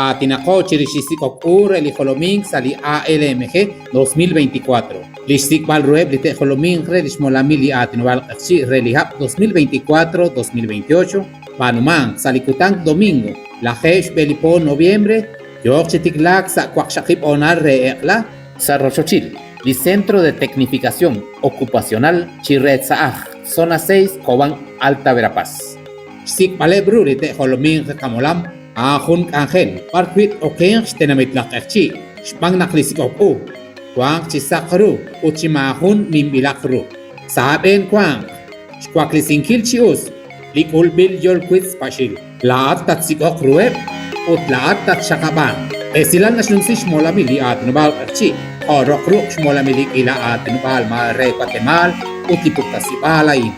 Atinako chirishistikok el Ijoloming sali ALMG 2024. Listikbal rueb lite Joloming redishmolamili atinual relihap 2024-2028. Panumán salikutang domingo. La Hesh Belipo noviembre. Yorchitiklak sa Kwakshakip onar reekla. Sarrochochil. Centro de Tecnificación Ocupacional Chirretzaaj, Zona 6, Cobán, Alta Verapaz. Sikmalebru lite Joloming Kamolam. Ahun Angel, Parkwit Okench Tenamitlakchi, Spang Naklisikok Kwang Chisakru, Uchimahun Mimbilakru. Saben Kwang, Squaklisinkil Chius, Likul Bil Yolquit Spashil, Laat Tatsikok Rueb, Utlaat Tatshakaban. Esilan Naslunsish Molamili at Nubal Archi, Orokruk Molamili ila at Nubal Mare Patemal, Utipuktasipalain.